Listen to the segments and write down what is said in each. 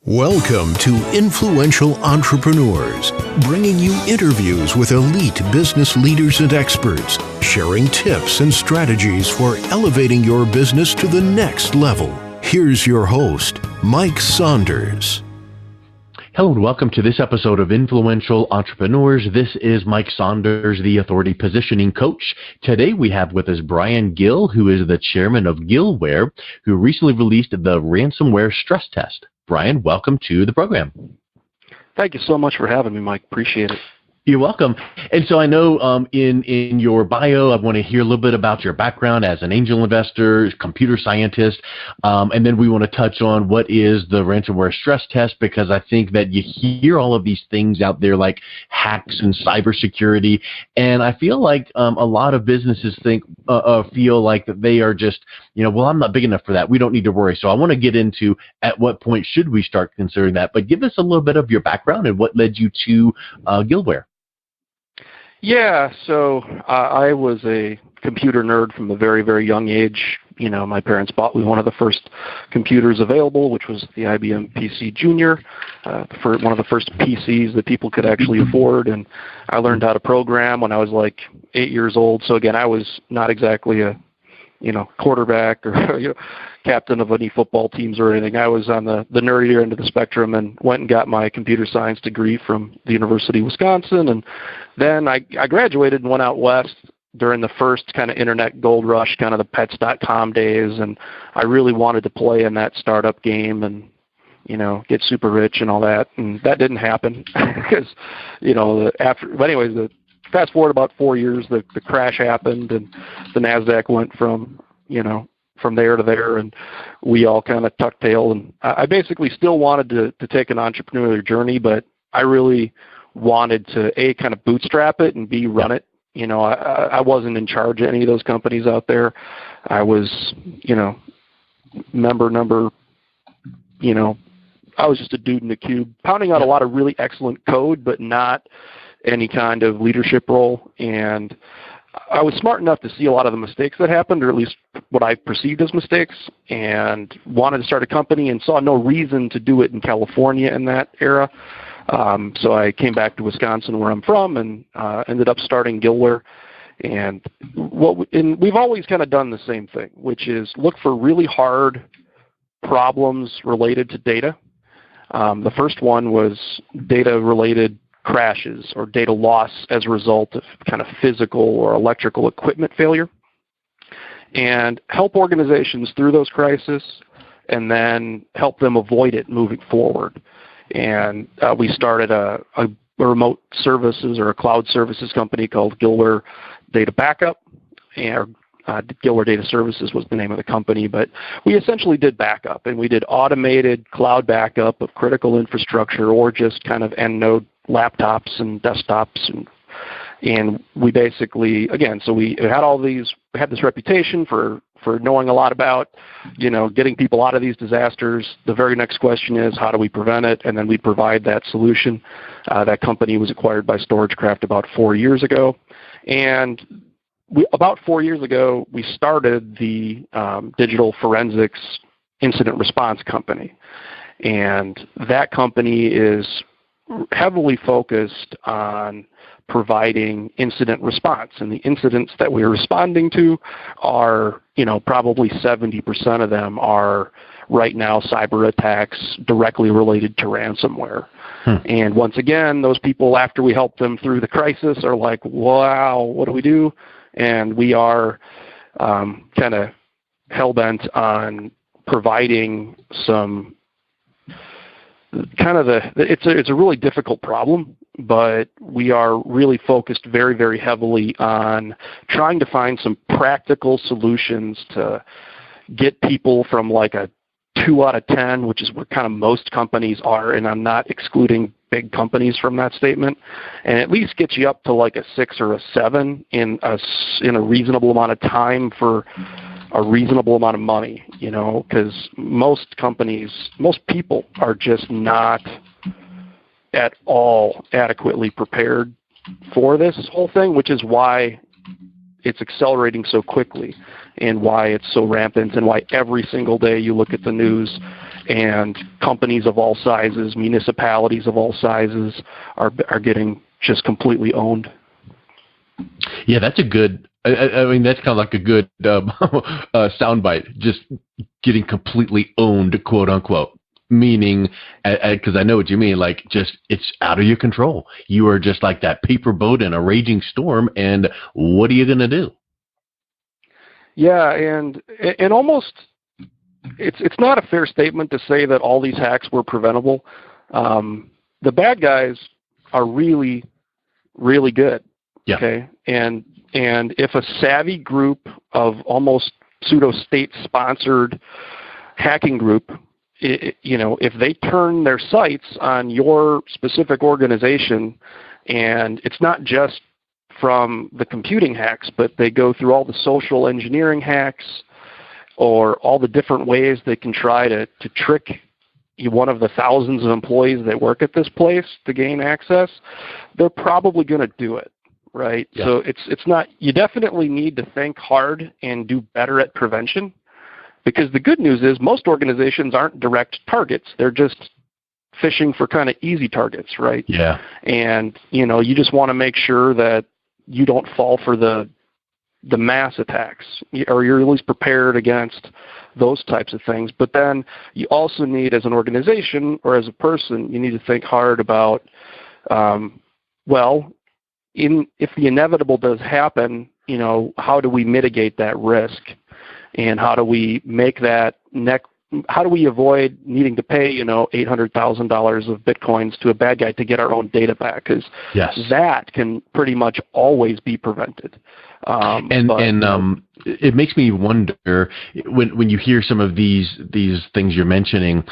Welcome to Influential Entrepreneurs, bringing you interviews with elite business leaders and experts, sharing tips and strategies for elevating your business to the next level. Here's your host, Mike Saunders. Hello and welcome to this episode of Influential Entrepreneurs. This is Mike Saunders, the Authority Positioning Coach. Today we have with us Brian Gill, who is the chairman of Gillware, who recently released the Ransomware stress test. Brian, welcome to the program. Thank you so much for having me, Mike. Appreciate it. You're welcome. And so I know in your bio, I want to hear a little bit about your background as an angel investor, computer scientist, and then we want to touch on what is the ransomware stress test, because I think that you hear all of these things out there like hacks and cybersecurity, and I feel like a lot of businesses feel like that they are just, well, I'm not big enough for that. We don't need to worry. So I want to get into at what point should we start considering that, but give us a little bit of your background and what led you to Gillware. Yeah, so I was a computer nerd from a very, very young age. My parents bought me one of the first computers available, which was the IBM PC Junior, for one of the first PCs that people could actually afford. And I learned how to program when I was like 8 years old. So again, I was not exactly a quarterback or captain of any football teams or anything. I was on the nerdier end of the spectrum and went and got my computer science degree from the University of Wisconsin. And then I graduated and went out west during the first kind of internet gold rush, kind of the pets.com days. And I really wanted to play in that startup game and, get super rich and all that. And that didn't happen because, fast forward about 4 years, the crash happened and the NASDAQ went from there to there, and we all kind of tucked tail. And I basically still wanted to take an entrepreneurial journey, but I really wanted to, A, kind of bootstrap it and B, run it. I wasn't in charge of any of those companies out there. I was, member number, I was just a dude in a cube, pounding out a lot of really excellent code, but not any kind of leadership role. And I was smart enough to see a lot of the mistakes that happened, or at least what I perceived as mistakes, and wanted to start a company and saw no reason to do it in California in that era. So I came back to Wisconsin, where I'm from, and ended up starting Gillware. And we've always kind of done the same thing, which is look for really hard problems related to data. The first one was data-related crashes or data loss as a result of kind of physical or electrical equipment failure, and help organizations through those crises and then help them avoid it moving forward. And we started a remote services or a cloud services company called Gillware Data Backup, and Gillware Data Services was the name of the company, but we essentially did backup, and we did automated cloud backup of critical infrastructure or just kind of end node laptops and desktops, and we basically, again, so we had this reputation for knowing a lot about, getting people out of these disasters. The very next question is, how do we prevent it? And then we provide that solution. That company was acquired by StorageCraft about 4 years ago, and about 4 years ago, we started the digital forensics incident response company, and that company is heavily focused on providing incident response. And the incidents that we're responding to are, probably 70% of them are right now cyber attacks directly related to ransomware. And once again, those people, after we help them through the crisis, are like, wow, what do we do? And we are kind of hell-bent on providing some it's a really difficult problem, but we are really focused very, very heavily on trying to find some practical solutions to get people from like a 2 out of 10, which is what kind of most companies are, and I'm not excluding big companies from that statement, and at least get you up to like a 6 or a 7 in a reasonable amount of time for a reasonable amount of money, because most people are just not at all adequately prepared for this whole thing, which is why it's accelerating so quickly and why it's so rampant and why every single day you look at the news and companies of all sizes, municipalities of all sizes are getting just completely owned. Yeah, that's a good. I mean, that's kind of like a good soundbite. Just getting completely owned, quote unquote. Meaning, because I know what you mean. Like, just it's out of your control. You are just like that paper boat in a raging storm, and what are you going to do? Yeah, and almost it's not a fair statement to say that all these hacks were preventable. The bad guys are really, really good. Yeah. Okay, and if a savvy group of almost pseudo state sponsored hacking group, if they turn their sights on your specific organization, and it's not just from the computing hacks, but they go through all the social engineering hacks or all the different ways they can try to trick one of the thousands of employees that work at this place to gain access, they're probably going to do it, right? Yeah. So it's not, you definitely need to think hard and do better at prevention, because the good news is most organizations aren't direct targets. They're just fishing for kind of easy targets, right? Yeah. And, you just want to make sure that you don't fall for the mass attacks, or you're at least prepared against those types of things. But then you also need, as an organization or as a person, you need to think hard about, if the inevitable does happen, how do we mitigate that risk, and how do we make that how do we avoid needing to pay, $800,000 of Bitcoins to a bad guy to get our own data back? Because that can pretty much always be prevented. It makes me wonder when you hear some of these things you're mentioning.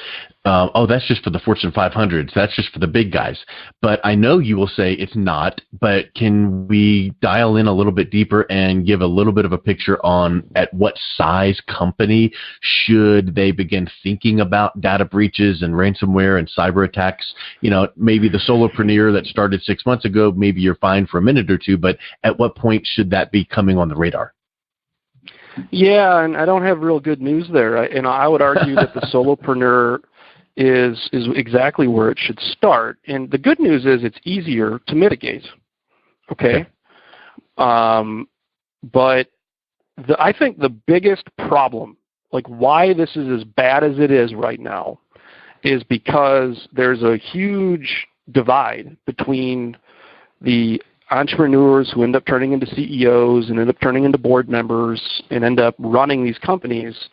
That's just for the Fortune 500s. That's just for the big guys. But I know you will say it's not. But can we dial in a little bit deeper and give a little bit of a picture on at what size company should they begin thinking about data breaches and ransomware and cyber attacks? Maybe the solopreneur that started 6 months ago, maybe you're fine for a minute or two. But at what point should that be coming on the radar? Yeah, and I don't have real good news there. I would argue that the solopreneur is exactly where it should start. And the good news is it's easier to mitigate. Okay? But I think the biggest problem, like why this is as bad as it is right now, is because there's a huge divide between the entrepreneurs who end up turning into CEOs and end up turning into board members and end up running these companies,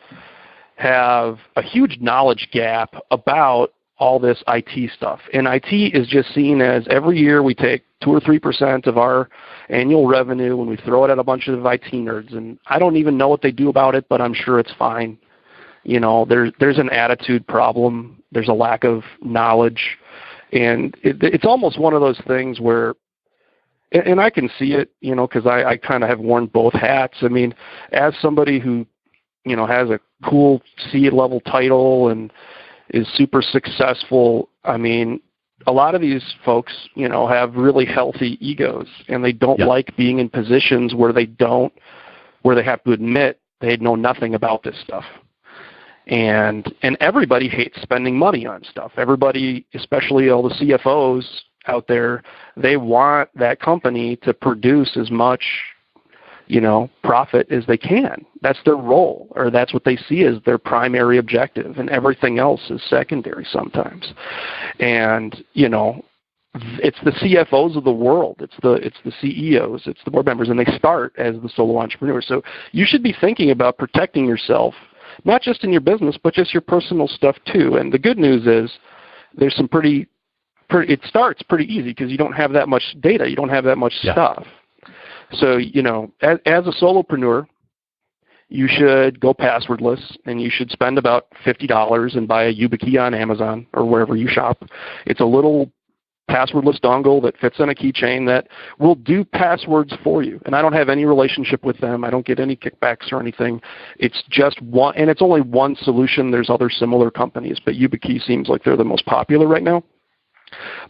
have a huge knowledge gap about all this IT stuff. And IT is just seen as every year we take 2 or 3% of our annual revenue and we throw it at a bunch of IT nerds. And I don't even know what they do about it, but I'm sure it's fine. There's an attitude problem. There's a lack of knowledge. And it's almost one of those things where, and I can see it, because I kind of have worn both hats. I mean, as somebody who, has a cool C-level title and is super successful, I mean, a lot of these folks, have really healthy egos, and they don't like being in positions where they have to admit they know nothing about this stuff. And everybody hates spending money on stuff. Everybody, especially all the CFOs out there, they want that company to produce as much, profit as they can. That's their role, or that's what they see as their primary objective, and everything else is secondary sometimes. And, it's the CFOs of the world. It's the CEOs. It's the board members, and they start as the solo entrepreneur. So you should be thinking about protecting yourself, not just in your business, but just your personal stuff too. And the good news is there's some it starts pretty easy because you don't have that much data. You don't have that much stuff. So, as a solopreneur, you should go passwordless, and you should spend about $50 and buy a YubiKey on Amazon or wherever you shop. It's a little passwordless dongle that fits on a keychain that will do passwords for you. And I don't have any relationship with them. I don't get any kickbacks or anything. It's just one, and it's only one solution. There's other similar companies, but YubiKey seems like they're the most popular right now.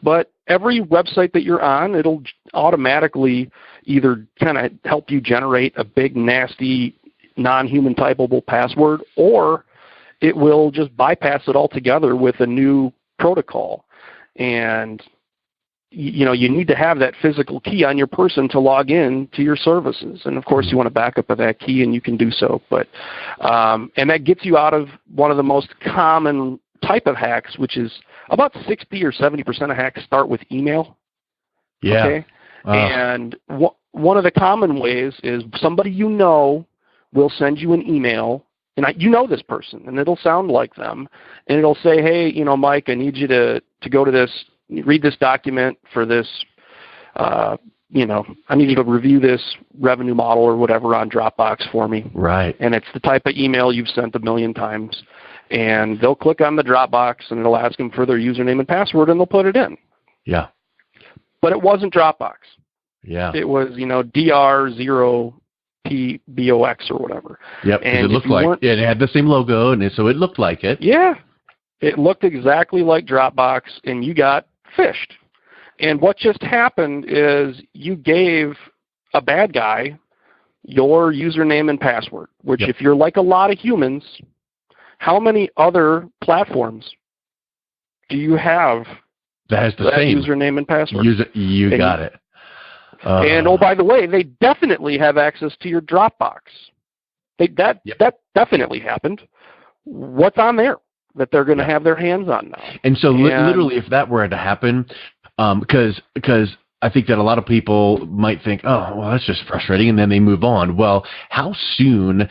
But every website that you're on, it'll automatically either kind of help you generate a big, nasty, non-human typable password, or it will just bypass it altogether with a new protocol. And you need to have that physical key on your person to log in to your services. And of course you want a backup of that key, and you can do so. But and that gets you out of one of the most common type of hacks, which is about 60 or 70% of hacks start with email. Yeah. Okay. And one of the common ways is somebody will send you an email, and you know this person, and it'll sound like them, and it'll say, hey, Mike, I need you to go to this, read this document for this, I need you to review this revenue model or whatever on Dropbox for me. Right. And it's the type of email you've sent a million times. And they'll click on the Dropbox, and it'll ask them for their username and password, and they'll put it in. Yeah. But it wasn't Dropbox. Yeah. It was, DR0PBOX or whatever. Yep, because it looked like it had the same logo, and so it looked like it. Yeah. It looked exactly like Dropbox, and you got phished. And what just happened is you gave a bad guy your username and password, which if you're like a lot of humans, how many other platforms do you have that has the same username and password? You got it. And by the way, they definitely have access to your Dropbox. That definitely happened. What's on there that they're going to have their hands on now? And so literally, if that were to happen, because I think that a lot of people might think, oh, well, that's just frustrating, and then they move on. Well, how soon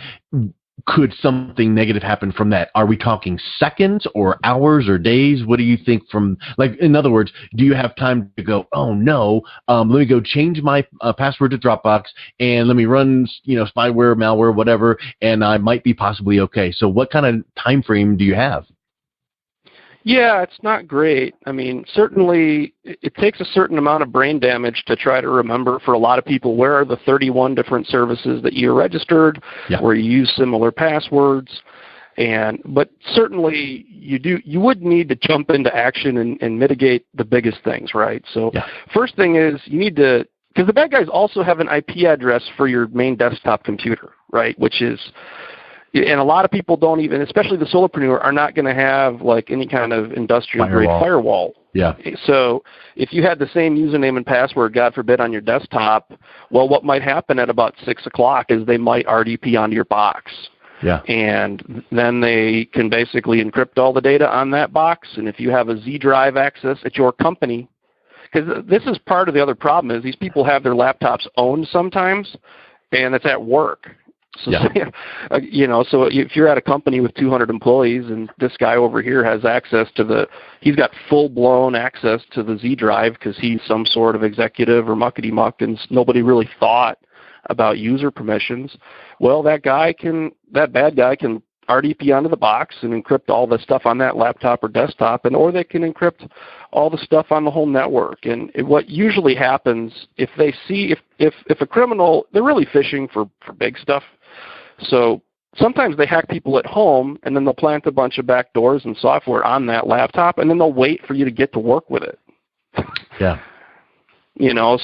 could something negative happen from that? Are we talking seconds or hours or days? What do you think in other words, do you have time to go, oh no, let me go change my password to Dropbox and let me run, spyware, malware, whatever, and I might be possibly okay. So what kind of time frame do you have? Yeah, it's not great. I mean, certainly it takes a certain amount of brain damage to try to remember for a lot of people where are the 31 different services that you're registered, where you use similar passwords. But certainly you would need to jump into action and mitigate the biggest things, right? So first thing is you need to, because the bad guys also have an IP address for your main desktop computer, right? Which is, and a lot of people don't even, especially the solopreneur, are not going to have like any kind of industrial-grade firewall. Yeah. So if you had the same username and password, God forbid, on your desktop, well, what might happen at about 6 o'clock is they might RDP onto your box. Yeah. And then they can basically encrypt all the data on that box. And if you have a Z drive access at your company, because this is part of the other problem is these people have their laptops owned sometimes, and it's at work. So, so if you're at a company with 200 employees and this guy over here has access to he's got full-blown access to the Z drive because he's some sort of executive or muckety-muck and nobody really thought about user permissions, well, that bad guy can RDP onto the box and encrypt all the stuff on that laptop or desktop, or they can encrypt all the stuff on the whole network. And what usually happens if they see, if a criminal, they're really fishing for big stuff. So sometimes they hack people at home, and then they'll plant a bunch of backdoors and software on that laptop, and then they'll wait for you to get to work with it. Yeah.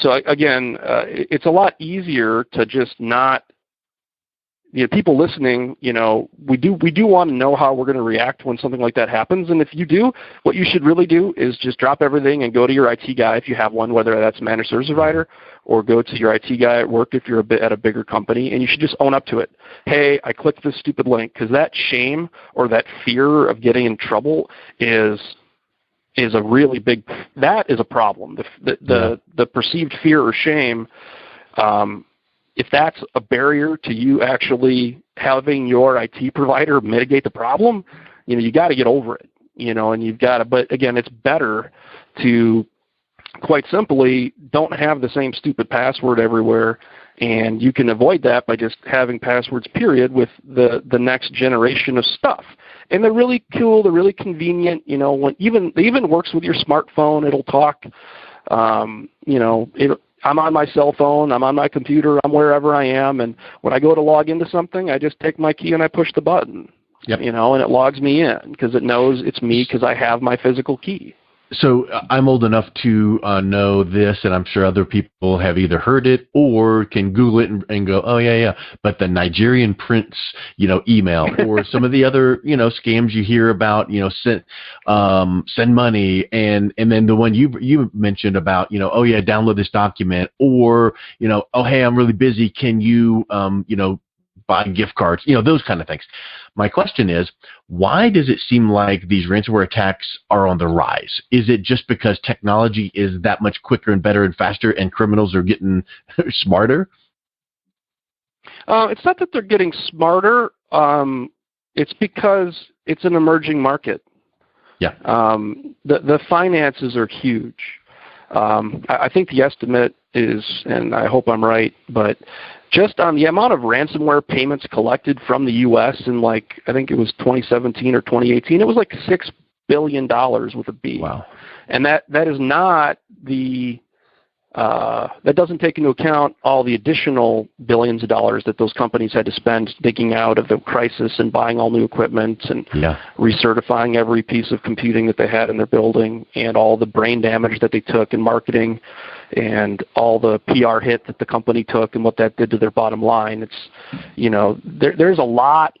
So again, it's a lot easier to just not, people listening, we do want to know how we're going to react when something like that happens. And if you do, what you should really do is just drop everything and go to your IT guy if you have one, whether that's a managed service provider, or go to your IT guy at work if you're at a bigger company, and you should just own up to it. Hey, I clicked this stupid link, because that shame or that fear of getting in trouble is a really big, that is a problem. The perceived fear or shame, if that's a barrier to you actually having your IT provider mitigate the problem, you got to get over it, and you've got to, but again, it's better to quite simply don't have the same stupid password everywhere, and you can avoid that by just having passwords, period, with the next generation of stuff. And they're really cool, they're really convenient, when it even works with your smartphone, it'll talk, I'm on my cell phone, I'm on my computer, I'm wherever I am, and when I go to log into something, I just take my key and I push the button, and it logs me in because it knows it's me because I have my physical key. So I'm old enough to know this, and I'm sure other people have either heard it or can Google it and go, oh, yeah. But the Nigerian prince, email or some of the other, scams you hear about, send money. And then the one you mentioned about, oh, yeah, download this document or, oh, hey, I'm really busy. Can you, buy gift cards, those kind of things. My question is, why does it seem like these ransomware attacks are on the rise? Is it just because technology is that much quicker and better and faster and criminals are getting smarter? It's not that they're getting smarter. It's because it's an emerging market. Yeah. The finances are huge. I think the estimate is, and I hope I'm right, but just on the amount of ransomware payments collected from the U.S. in I think it was 2017 or 2018, it was like $6 billion with a B. Wow. And that is not that doesn't take into account all the additional billions of dollars that those companies had to spend digging out of the crisis and buying all new equipment and recertifying every piece of computing that they had in their building and all the brain damage that they took in marketing and all the PR hit that the company took and what that did to their bottom line. It's, there's a lot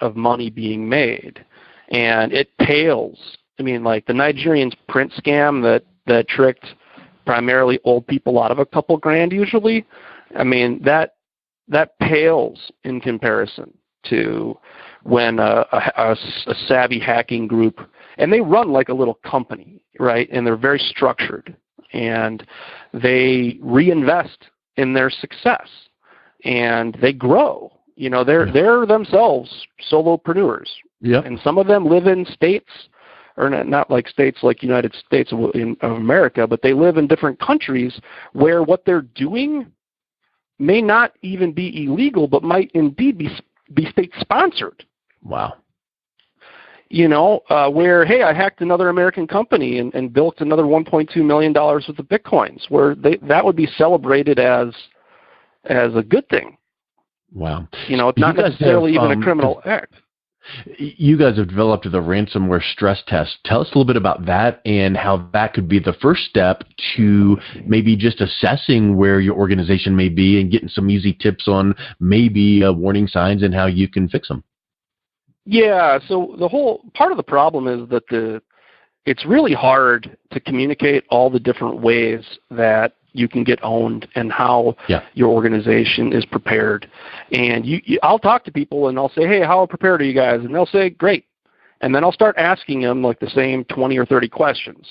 of money being made, and it pales. I mean, like the Nigerian print scam that tricked primarily old people out of a couple grand usually. I mean, that pales in comparison to when a savvy hacking group, and they run like a little company, right? And they're very structured, and they reinvest in their success, and they grow. They're themselves solopreneurs. Yep. And some of them live in states, or not like states like United States of America, but they live in different countries where what they're doing may not even be illegal, but might indeed be state-sponsored. Wow. Where, hey, I hacked another American company and built another $1.2 million worth of Bitcoins, where that would be celebrated as a good thing. Wow. It's not necessarily even a criminal act. You guys have developed the ransomware stress test. Tell us a little bit about that and how that could be the first step to maybe just assessing where your organization may be and getting some easy tips on maybe warning signs and how you can fix them. Yeah, so the whole part of the problem is that it's really hard to communicate all the different ways that you can get owned and how your organization is prepared. And I'll talk to people and I'll say, hey, how prepared are you guys? And they'll say, great. And then I'll start asking them like the same 20 or 30 questions.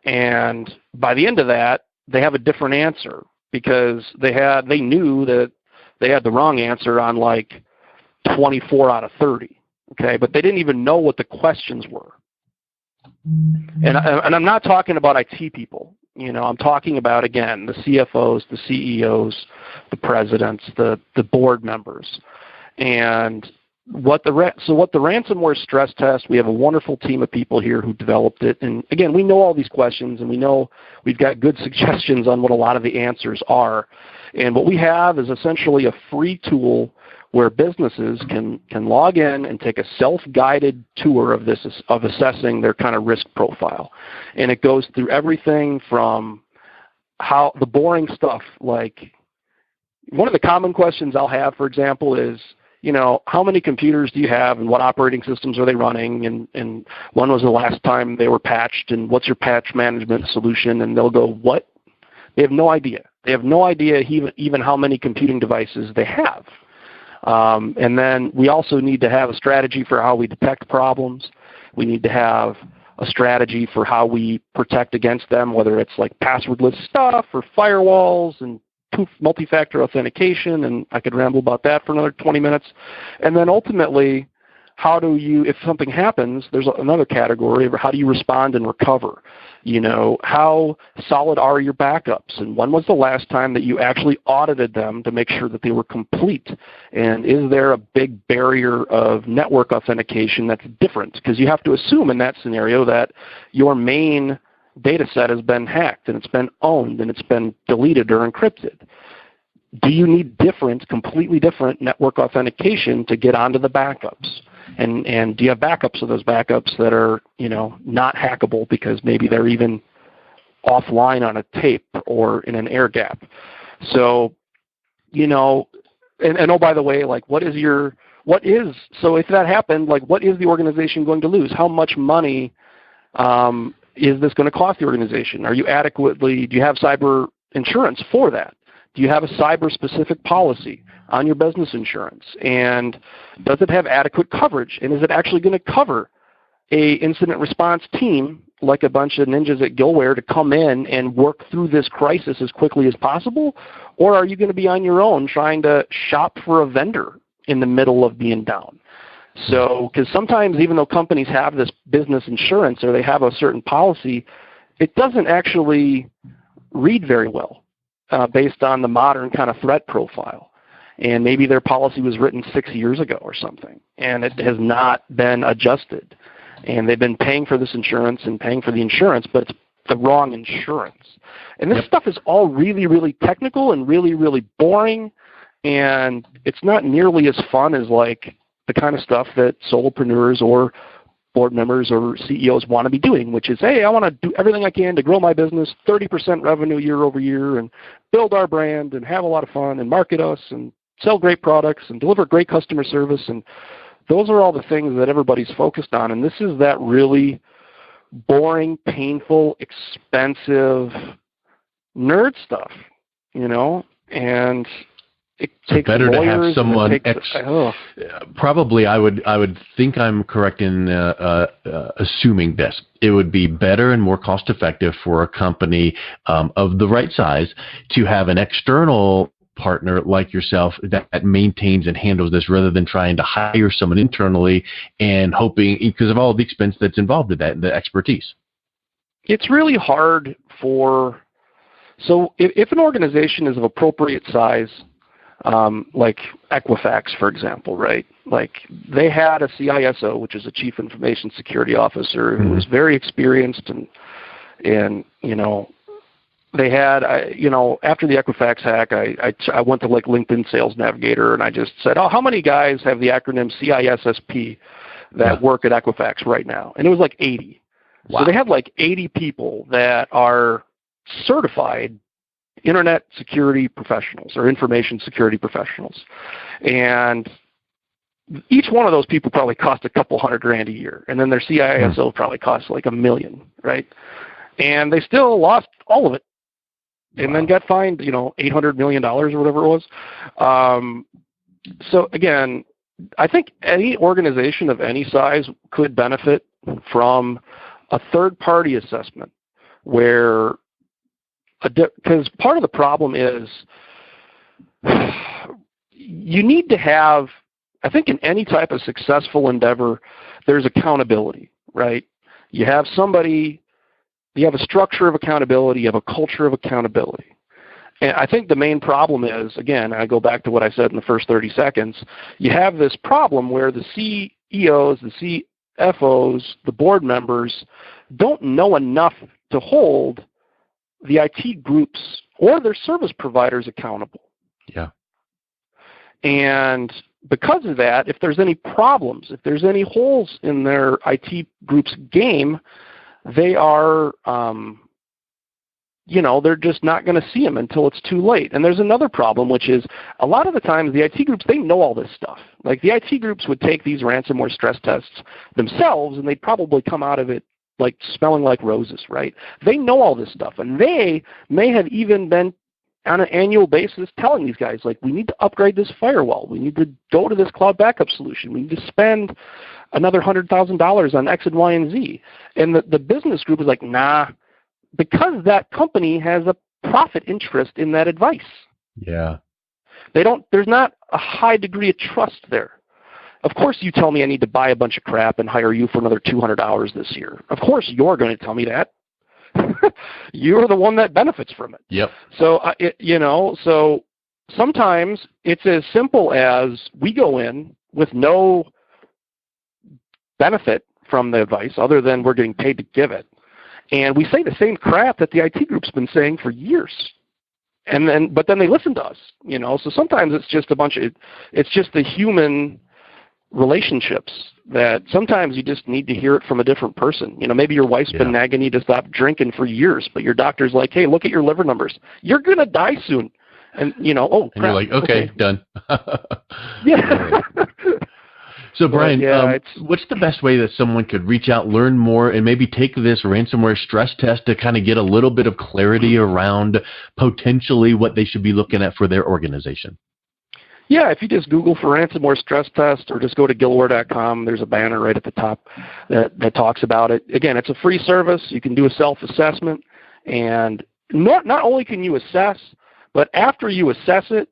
And by the end of that, they have a different answer because they knew that they had the wrong answer on like 24 out of 30. Okay, but they didn't even know what the questions were. And I'm not talking about IT people. I'm talking about, again, the CFOs, the CEOs, the presidents, the board members. And what the ransomware stress test, we have a wonderful team of people here who developed it. And again, we know all these questions, and we know we've got good suggestions on what a lot of the answers are. And what we have is essentially a free tool where businesses can log in and take a self-guided tour of assessing their kind of risk profile. And it goes through everything from how the boring stuff, like one of the common questions I'll have, for example, is, how many computers do you have and what operating systems are they running and when was the last time they were patched and what's your patch management solution? And they'll go, what? They have no idea. They have no idea even how many computing devices they have. And then we also need to have a strategy for how we detect problems. We need to have a strategy for how we protect against them, whether it's like passwordless stuff or firewalls and multi-factor authentication, and I could ramble about that for another 20 minutes. And then ultimately, how do you, if something happens, there's another category of how do you respond and recover? How solid are your backups? And when was the last time that you actually audited them to make sure that they were complete? And is there a big barrier of network authentication that's different? Because you have to assume in that scenario that your main data set has been hacked and it's been owned and it's been deleted or encrypted. do you need completely different network authentication to get onto the backups? And do you have backups of those backups that are, not hackable because maybe they're even offline on a tape or in an air gap? So, and oh, by the way, like, so if that happened, like, what is the organization going to lose? How much money is this going to cost the organization? Do you have cyber insurance for that? Do you have a cyber-specific policy on your business insurance? And does it have adequate coverage? And is it actually going to cover a incident response team, like a bunch of ninjas at Gillware, to come in and work through this crisis as quickly as possible? Or are you going to be on your own trying to shop for a vendor in the middle of being down? So, because sometimes even though companies have this business insurance or they have a certain policy, it doesn't actually read very well based on the modern kind of threat profile. And maybe their policy was written 6 years ago or something, and it has not been adjusted. And they've been paying for this insurance and paying for the insurance, but it's the wrong insurance. And this stuff is all really, really technical and really, really boring, and it's not nearly as fun as like the kind of stuff that solopreneurs or board members or CEOs want to be doing, which is, hey, I want to do everything I can to grow my business 30% revenue year over year and build our brand and have a lot of fun and market us and sell great products and deliver great customer service. And those are all the things that everybody's focused on. And this is that really boring, painful, expensive nerd stuff, and it takes better lawyers, to have someone probably I would think I'm correct in assuming this. It would be better and more cost effective for a company of the right size to have an external partner like yourself that maintains and handles this, rather than trying to hire someone internally and hoping, because of all the expense that's involved with that, the expertise. It's really hard so if an organization is of appropriate size, like Equifax, for example, right? Like, they had a CISO, which is a Chief Information Security Officer, who was very experienced, and they had, after the Equifax hack, I went to like LinkedIn Sales Navigator, and I just said, how many guys have the acronym CISSP that work at Equifax right now? And it was like 80. Wow. So they had like 80 people that are certified internet security professionals or information security professionals. And each one of those people probably cost a couple $100,000 a year. And then their CISO probably costs like $1 million, right? And they still lost all of it. And then got fined, $800 million or whatever it was. So again, I think any organization of any size could benefit from a third-party assessment, where, because part of the problem is you need to have, I think in any type of successful endeavor, there's accountability, right? You have you have a structure of accountability, you have a culture of accountability. And I think the main problem is, again, I go back to what I said in the first 30 seconds, you have this problem where the CEOs, the CFOs, the board members don't know enough to hold the IT groups or their service providers accountable. Yeah. And because of that, if there's any problems, if there's any holes in their IT group's game, they are, they're just not going to see them until it's too late. And there's another problem, which is a lot of the times the IT groups, they know all this stuff. Like, the IT groups would take these ransomware stress tests themselves, and they'd probably come out of it like smelling like roses, right? They know all this stuff, and they may have even been on an annual basis telling these guys, like, we need to upgrade this firewall. We need to go to this cloud backup solution. We need to spend another $100,000 on X and Y and Z. And the business group is like, nah, because that company has a profit interest in that advice. Yeah. There's not a high degree of trust there. Of course you tell me I need to buy a bunch of crap and hire you for another 200 hours this year. Of course you're going to tell me that. You're the one that benefits from it. Yep. So, so sometimes it's as simple as we go in with no benefit from the advice other than we're getting paid to give it. And we say the same crap that the IT group's been saying for years. but then they listen to us, So sometimes it's just it's just the human relationships that sometimes you just need to hear it from a different person. Maybe your wife's been nagging you to stop drinking for years, but your doctor's like, hey, look at your liver numbers. You're going to die soon. And, oh, crap. And you're like, okay. Done. Yeah. So, Brian, what's the best way that someone could reach out, learn more, and maybe take this ransomware stress test to kind of get a little bit of clarity around potentially what they should be looking at for their organization? Yeah, if you just Google for ransomware stress test or just go to Gillware.com, there's a banner right at the top that talks about it. Again, it's a free service. You can do a self-assessment, and not only can you assess, but after you assess it,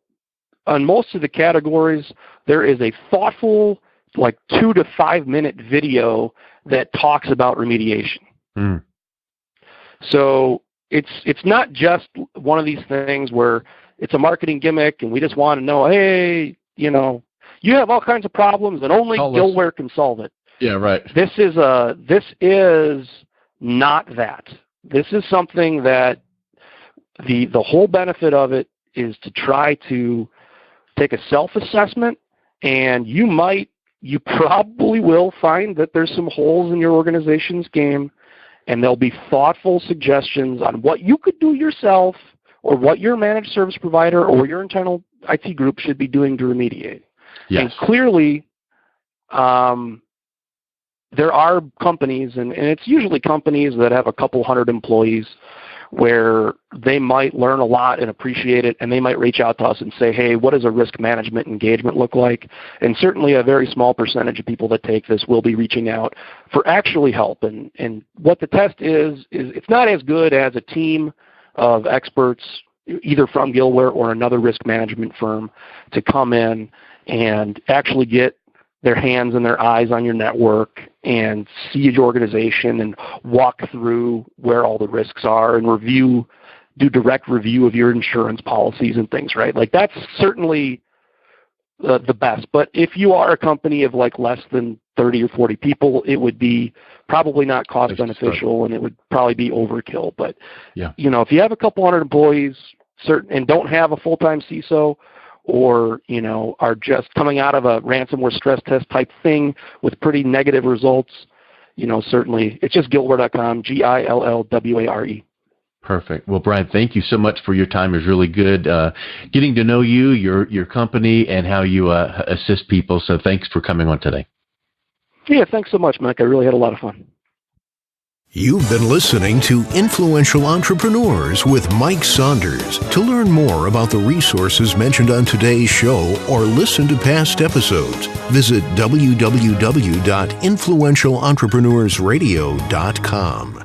on most of the categories, there is a thoughtful, 2 to 5 minute video that talks about remediation. So it's not just one of these things where it's a marketing gimmick and we just want to know, hey, you have all kinds of problems and only Gillware can solve it. Yeah, right. This is not that. This is something that the whole benefit of it is to try to take a self-assessment, and you probably will find that there's some holes in your organization's game, and there'll be thoughtful suggestions on what you could do yourself or what your managed service provider or your internal IT group should be doing to remediate. Yes. And clearly, there are companies, and it's usually companies that have a couple hundred employees, where they might learn a lot and appreciate it, and they might reach out to us and say, hey, what does a risk management engagement look like? And certainly a very small percentage of people that take this will be reaching out for actually help. And what the test is it's not as good as a team of experts, either from Gillware or another risk management firm, to come in and actually get their hands and their eyes on your network and see your organization and walk through where all the risks are and do direct review of your insurance policies and things, right? That's certainly the best. But if you are a company of less than 30 or 40 people, it would be probably not cost beneficial, and it would probably be overkill. But if you have a couple hundred employees and don't have a full-time CISO, or are just coming out of a ransomware stress test type thing with pretty negative results, certainly it's just Gillware.com, Gillware. Perfect. Well, Brian, thank you so much for your time. It was really good getting to know you, your company, and how you assist people. So thanks for coming on today. Yeah, thanks so much, Mike. I really had a lot of fun. You've been listening to Influential Entrepreneurs with Mike Saunders. To learn more about the resources mentioned on today's show or listen to past episodes, visit www.influentialentrepreneursradio.com.